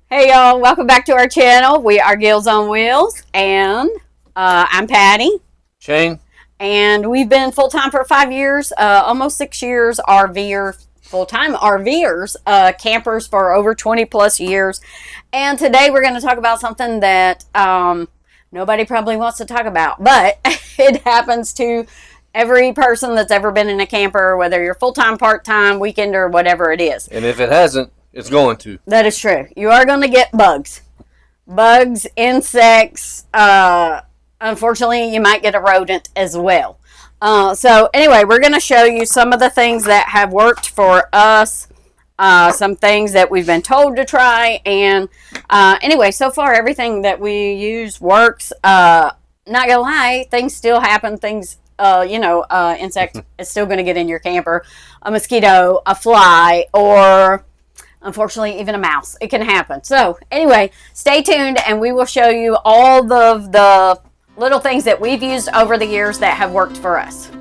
Hey y'all, welcome back to our channel. We are Gills on Wheels, and I'm Patty. Shane? And we've been full-time for 5 years, almost 6 years, full-time RVers, campers for over 20 plus years. And today we're going to talk about something that nobody probably wants to talk about, but it happens to every person that's ever been in a camper, whether you're full-time, part-time, weekend, or whatever it is. And if it hasn't, it's going to. That is true. You are going to get bugs. Bugs, insects. Unfortunately, you might get a rodent as well. So anyway, we're going to show you some of the things that have worked for us. Some things that we've been told to try. And anyway, so far everything that we use works. Not going to lie, things still happen. Insect is still going to get in your camper. A mosquito, a fly, or unfortunately even a mouse. It can happen. So anyway, stay tuned and we will show you all the little things that we've used over the years that have worked for us.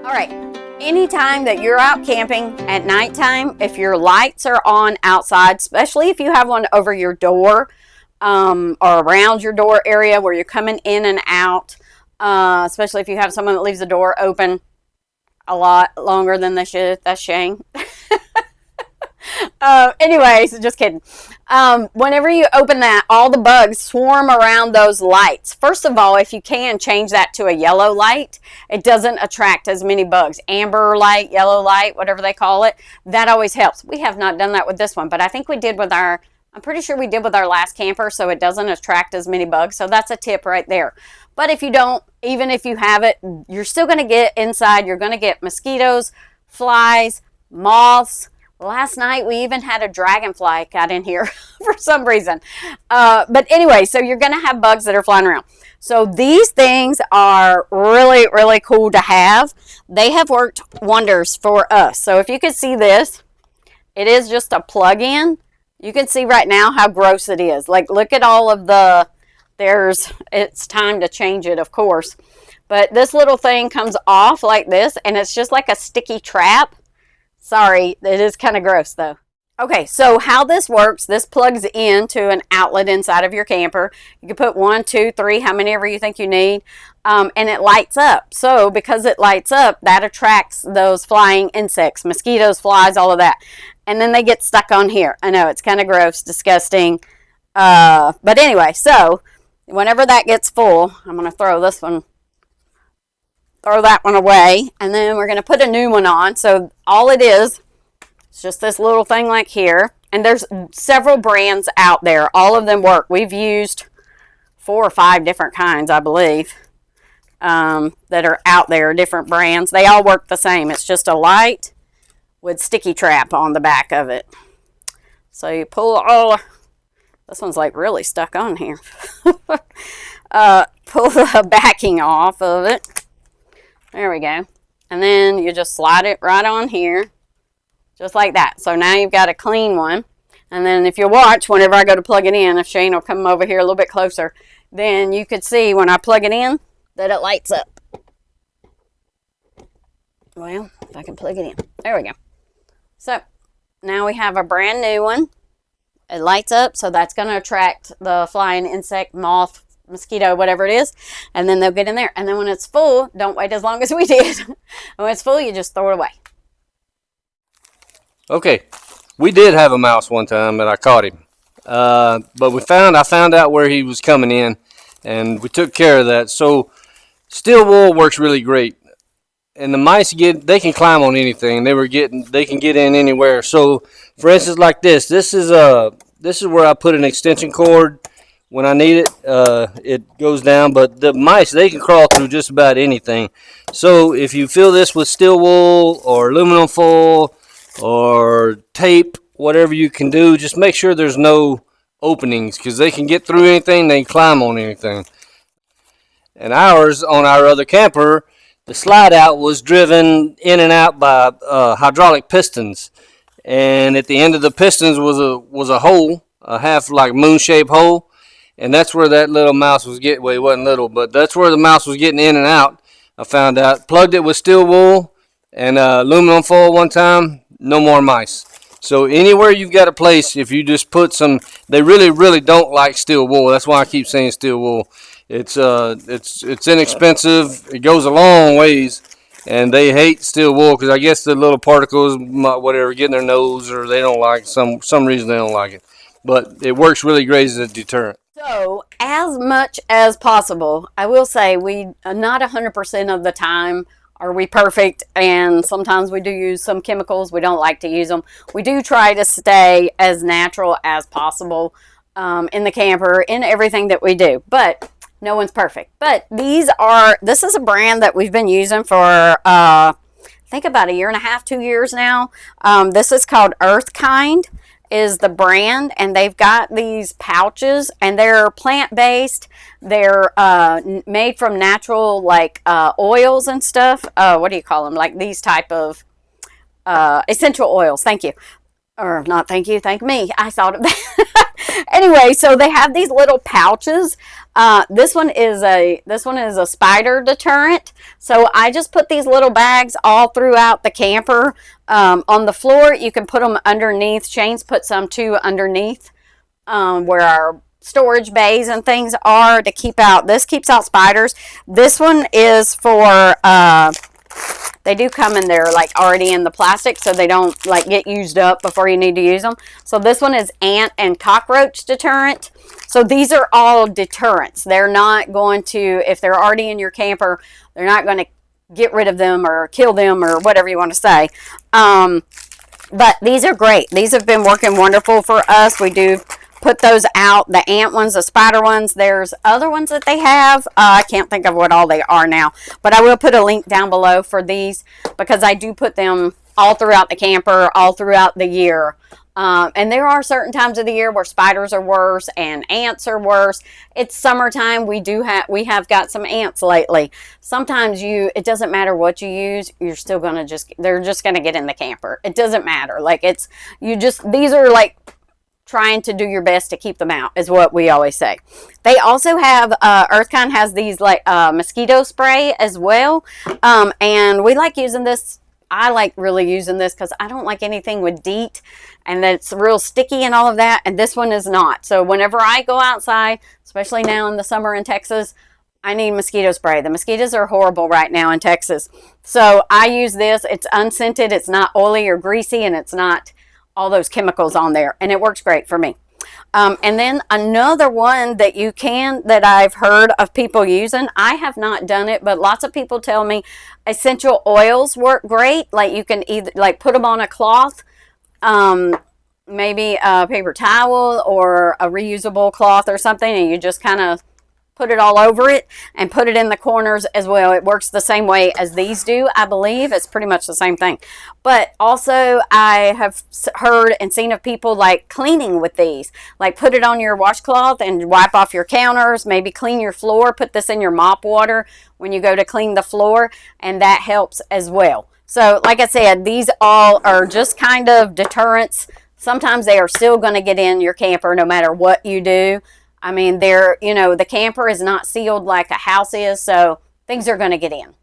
All right, anytime that you're out camping at nighttime, if your lights are on outside, especially if you have one over your door or around your door area where you're coming in and out, especially if you have someone that leaves the door open a lot longer than they should. That's Shane. Anyways, just kidding. Whenever you open that, all the bugs swarm around those lights. First of all, if you can, change that to a yellow light. It doesn't attract as many bugs. Amber light, yellow light, whatever they call it. That always helps. We have not done that with this one, but I think we did with I'm pretty sure we did with our last camper, so it doesn't attract as many bugs. So that's a tip right there. But if you don't, even if you have it, you're still going to get inside. You're going to get mosquitoes, flies, moths. Last night, we even had a dragonfly got in here for some reason. But anyway, so you're going to have bugs that are flying around. So these things are really, really cool to have. They have worked wonders for us. So if you can see this, it is just a plug-in. You can see right now how gross it is. Like, look at all of it's time to change it, of course. But this little thing comes off like this, and it's just like a sticky trap. Sorry, it is kind of gross though. Okay, so how this works, this plugs into an outlet inside of your camper. You can put 1, 2, 3, how many ever you think you need, and it lights up. So because it lights up, that attracts those flying insects, mosquitoes, flies, all of that. And then they get stuck on here. I know, it's kind of gross, disgusting. But anyway, so whenever that gets full, I'm going to throw that one away, and then we're going to put a new one on. So all it is, it's just this little thing like here, and there's several brands out there. All of them work. We've used 4 or 5 different kinds, I believe, that are out there, different brands. They all work the same. It's just a light with sticky trap on the back of it. So you pull this one's like really stuck on here. Pull the backing off of it. There we go. And then you just slide it right on here, just like that. So now you've got a clean one. And then if you watch, whenever I go to plug it in, if Shane will come over here a little bit closer, then you could see when I plug it in that it lights up. Well, if I can plug it in. There we go. So now we have a brand new one. It lights up, so that's going to attract the flying insect, moth, mosquito, whatever it is, and then they'll get in there. And then when it's full, don't wait as long as we did. When it's full, you just throw it away. Okay, we did have a mouse one time, and I caught him. But I found out where he was coming in, and we took care of that. So steel wool works really great. And the mice they can climb on anything. They can get in anywhere. So, for instance, like this. This is where I put an extension cord when I need it. It goes down, but the mice, they can crawl through just about anything. So if you fill this with steel wool or aluminum foil or tape, whatever you can do, just make sure there's no openings, because they can get through anything. They can climb on anything. And ours, on our other camper, the slide out was driven in and out by hydraulic pistons, and at the end of the pistons was a hole a half like moon-shaped hole, and that's where that little mouse was getting. Well, it wasn't little, but that's where the mouse was getting in and out. I found out. Plugged it with steel wool and aluminum foil one time. No more mice. So anywhere you've got a place, if you just put some, they really don't like steel wool. That's why I keep saying steel wool. It's inexpensive. It goes a long ways, and they hate steel wool because I guess the little particles, whatever, get in their nose, or they don't like some reason they don't like it. But it works really great as a deterrent. So, as much as possible, I will say we not 100% of the time are we perfect, and sometimes we do use some chemicals. We don't like to use them. We do try to stay as natural as possible in the camper, in everything that we do. But no one's perfect. But this is a brand that we've been using for I think about a year and a half, 2 years now. This is called EarthKind is the brand, and they've got these pouches, and they're plant-based. They're made from natural, like, oils and stuff. What do you call them? Like these type of essential oils. Thank you. Or not thank you, thank me. I thought of that. Anyway, so they have these little pouches. This one is a spider deterrent. So I just put these little bags all throughout the camper. On the floor, you can put them underneath. Shane's put some too underneath where our storage bays and things are to keep out. This keeps out spiders. This one is for they do come in there like already in the plastic, so they don't like get used up before you need to use them. So this one is ant and cockroach deterrent. So these are all deterrents. They're not going to, if they're already in your camper, they're not going to get rid of them or kill them or whatever you want to say. But these are great. These have been working wonderful for us. We do put those out, the ant ones, the spider ones. There's other ones that they have. I can't think of what all they are now, but I will put a link down below for these because I do put them all throughout the camper, all throughout the year. And there are certain times of the year where spiders are worse and ants are worse. It's summertime. We have got some ants lately. Sometimes it doesn't matter what you use, you're still gonna they're just gonna get in the camper. It doesn't matter. Like these are like trying to do your best to keep them out is what we always say. They also have EarthKind has these like mosquito spray as well, and we like using this. I like really using this because I don't like anything with DEET, and that's real sticky and all of that, and this one is not. So whenever I go outside, especially now in the summer in Texas, I need mosquito spray. The mosquitoes are horrible right now in Texas, so I use this. It's unscented, it's not oily or greasy, and it's not all those chemicals on there, and it works great for me. And then another one that I've heard of people using, I have not done it, but lots of people tell me essential oils work great. Like you can either like put them on a cloth, maybe a paper towel or a reusable cloth or something, and you just kind of put it all over it and put it in the corners as well. It works the same way as these do, I believe. It's pretty much the same thing. But also I have heard and seen of people like cleaning with these. Like put it on your washcloth and wipe off your counters, maybe clean your floor, put this in your mop water when you go to clean the floor, and that helps as well. So like I said, these all are just kind of deterrents. Sometimes they are still going to get in your camper no matter what you do. I mean, the camper is not sealed like a house is, so things are going to get in.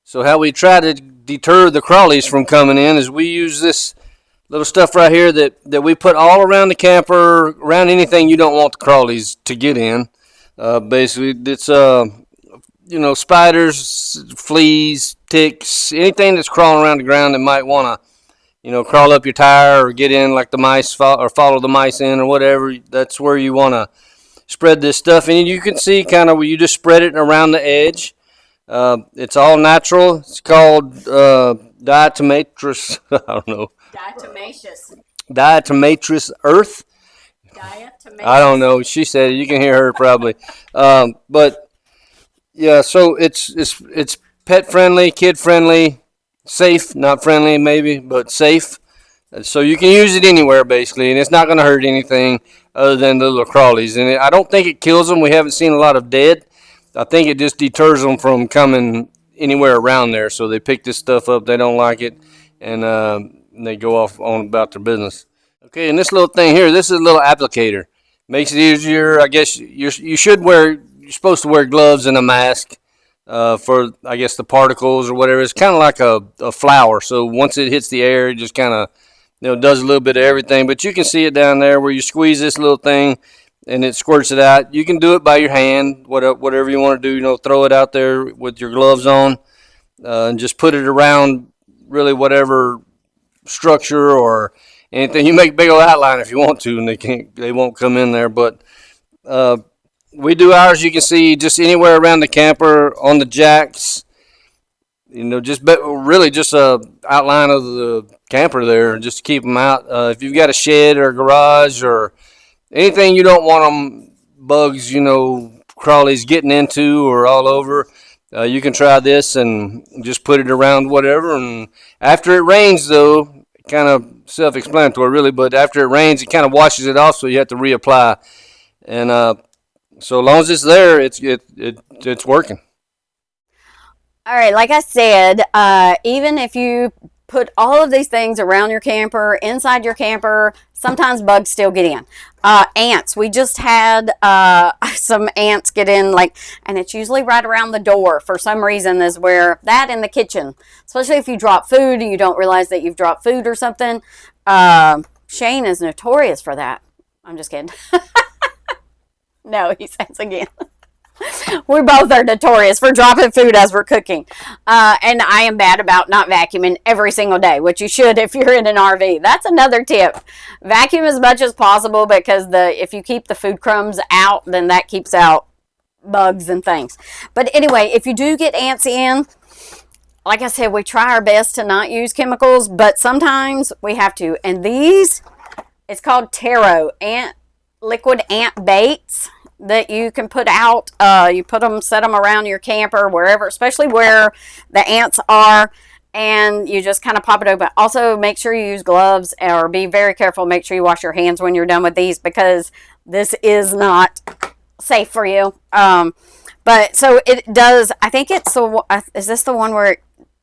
So how we try to deter the crawlies from coming in is we use this little stuff right here that we put all around the camper, around anything you don't want the crawlies to get in. Basically, it's spiders, fleas, ticks, anything that's crawling around the ground that might want to crawl up your tire or get in like the mice or follow the mice in or whatever. That's where you want to spread this stuff. And you can see kind of where you just spread it around the edge. It's all natural. It's called diatomaceous, I don't know. Diatomaceous Earth. I don't know. She said it. You can hear her probably. But yeah, so it's pet friendly, kid friendly. Safe, not friendly maybe, but safe. So you can use it anywhere basically, and it's not going to hurt anything other than the little crawlies. And I don't think it kills them. We haven't seen a lot of dead. I think it just deters them from coming anywhere around there. So they pick this stuff up, they don't like it, and they go off on about their business. Okay, and this little thing here, this is a little applicator. Makes it easier. I guess you should wear. You're supposed to wear gloves and a mask for, I guess, the particles or whatever. It's kind of like a flower. So once it hits the air, it just kind of does a little bit of everything. But you can see it down there where you squeeze this little thing and it squirts it out. You can do it by your hand, whatever you want to do. Throw it out there with your gloves on and just put it around really whatever structure or anything. You make a big old outline if you want to, and they won't come in there. But uh, we do ours. You can see just anywhere around the camper on the jacks. Really just a outline of the camper there, just to keep them out. If you've got a shed or a garage or anything you don't want them bugs, crawlies getting into or all over, you can try this and just put it around whatever. And after it rains, though, kind of self-explanatory, really, but after it rains, it kind of washes it off, so you have to reapply. And so long as it's there, it's working. All right, like I said, even if you put all of these things around your camper, inside your camper, sometimes bugs still get in. Ants. We just had some ants get in, and it's usually right around the door for some reason, is where that in the kitchen, especially if you drop food and you don't realize that you've dropped food or something. Shane is notorious for that. I'm just kidding. No, he says again. We both are notorious for dropping food as we're cooking. And I am bad about not vacuuming every single day, which you should if you're in an RV. That's another tip. Vacuum as much as possible, because if you keep the food crumbs out, then that keeps out bugs and things. But anyway, if you do get ants in, like I said, we try our best to not use chemicals, but sometimes we have to. And these, it's called Taro liquid ant baits that you can put out. You set them around your camper, wherever, especially where the ants are, and you just kind of pop it open. Also, make sure you use gloves, or be very careful. Make sure you wash your hands when you're done with these, because this is not safe for you. But so it does. I think it's is this the one where it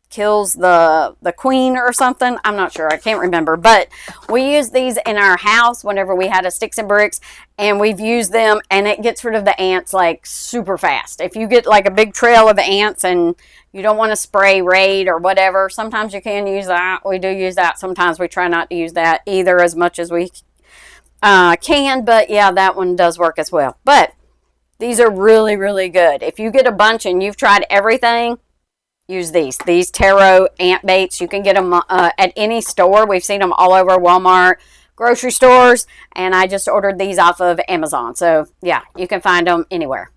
kills the queen or something? I'm not sure. I can't remember. But we use these in our house whenever we had a sticks and bricks, and we've used them, and it gets rid of the ants like super fast. If you get like a big trail of ants and you don't want to spray Raid or whatever, sometimes you can use that. We do use that. Sometimes we try not to use that either as much as we can. But yeah, that one does work as well. But these are really, really good. If you get a bunch and you've tried everything, use these Taro ant baits. You can get them at any store. We've seen them all over Walmart, grocery stores, and I just ordered these off of Amazon. So yeah, you can find them anywhere.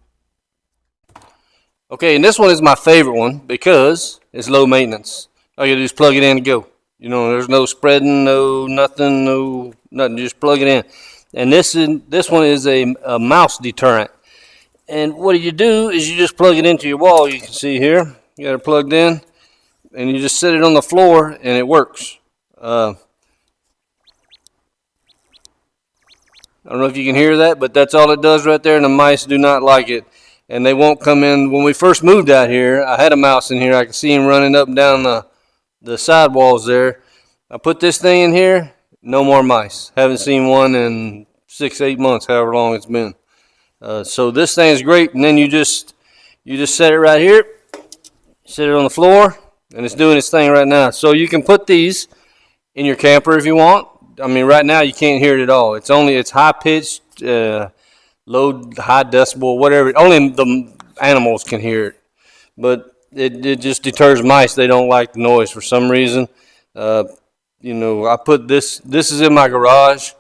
Okay, and this one is my favorite one because it's low maintenance. All you do is plug it in and go. There's no spreading, no nothing. Just plug it in. And this one is a mouse deterrent. And what you do is you just plug it into your wall. You can see here. You got it plugged in, and you just set it on the floor, and it works. I don't know if you can hear that, but that's all it does right there, and the mice do not like it, and they won't come in. When we first moved out here, I had a mouse in here. I could see him running up and down the side walls there. I put this thing in here, no more mice. Haven't seen one in 6-8 months, however long it's been. So this thing is great, and then you just set it right here. Sit it on the floor, and it's doing its thing right now. So you can put these in your camper if you want. I mean, right now you can't hear it at all. It's high pitched, low, high decibel, whatever. Only the animals can hear it. But it just deters mice. They don't like the noise for some reason. I put this is in my garage.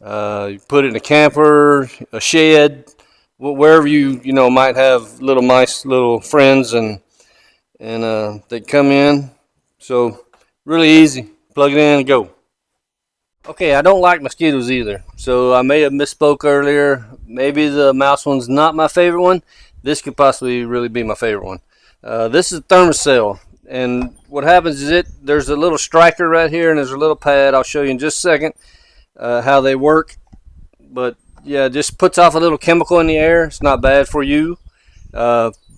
You put it in a camper, a shed, wherever you might have little mice, little friends, and they come in. So really easy. Plug it in and go. Okay, I don't like mosquitoes either. So I may have misspoke earlier. Maybe the mouse one's not my favorite one. This could possibly really be my favorite one. This is Thermacell. And what happens is there's a little striker right here, and there's a little pad. I'll show you in just a second how they work. But yeah, it just puts off a little chemical in the air. It's not bad for you.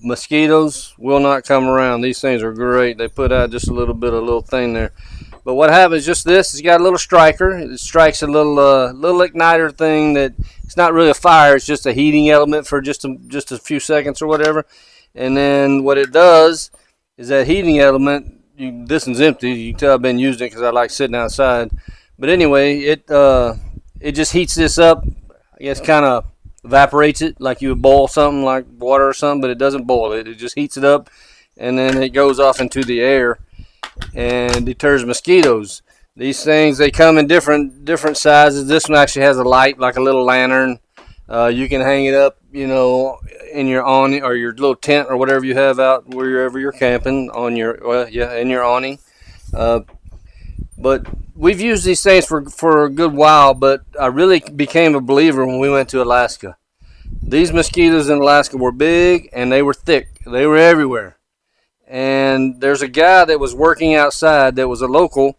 Mosquitoes will not come around. These things are great. They put out just a little thing there. But what happens? Just this. It's got a little striker. It strikes a little igniter thing that it's not really a fire. It's just a heating element for just a few seconds or whatever. And then what it does is that heating element. This one's empty. You can tell I've been using it because I like sitting outside. But anyway, it just heats this up. I guess kind of evaporates it like you would boil something like water or something, but it doesn't boil it. It just heats it up, and then it goes off into the air and deters mosquitoes. These things, they come in different sizes. This one actually has a light, like a little lantern. You can hang it up, in your awning or your little tent or whatever you have out wherever you're camping in your awning. But we've used these things for a good while, but I really became a believer when we went to Alaska. These mosquitoes in Alaska were big and they were thick. They were everywhere. And there's a guy that was working outside that was a local,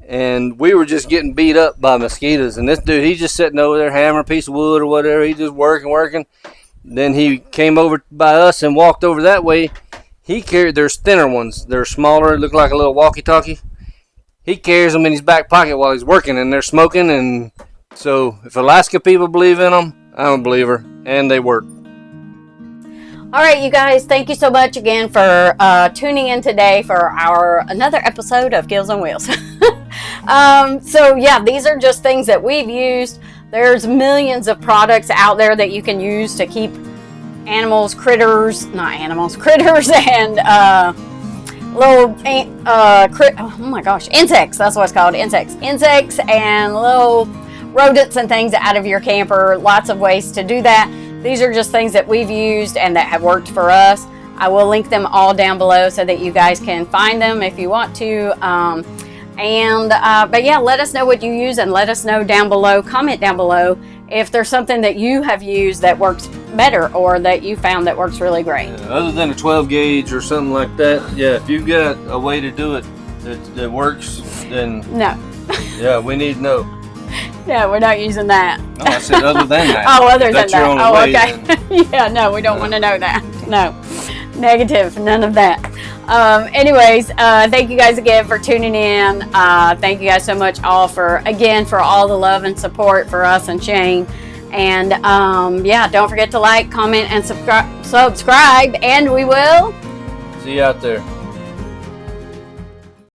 and we were just getting beat up by mosquitoes. And this dude, he's just sitting over there hammering a piece of wood or whatever. He's just working. Then he came over by us and walked over that way. There's thinner ones. They're smaller, look like a little walkie-talkie. He carries them in his back pocket while he's working, and they're smoking. And so if Alaska people believe in them, I'm a believer, and they work. All right, you guys, thank you so much again for tuning in today for another episode of Gills on Wheels. So yeah, these are just things that we've used. There's millions of products out there that you can use to keep critters, and insects. That's what it's called, insects and little rodents and things out of your camper. Lots of ways to do that. These are just things that we've used and that have worked for us. I will link them all down below so that you guys can find them if you want to. But yeah, let us know what you use and let us know down below. Comment down below if there's something that you have used that works better or that you found that works really great. Other than a 12 gauge or something like that, yeah, if you've got a way to do it that works, then no. Yeah, we need to know. Yeah, we're not using that. No, I said other than that. Oh, other than that. Oh, way, okay. Yeah, no, we don't want to know that. No, negative, none of that. Anyways, thank you guys again for tuning in. Thank you guys so much all for all the love and support for us and Shane. And yeah, don't forget to like, comment, and subscribe. And we will see you out there.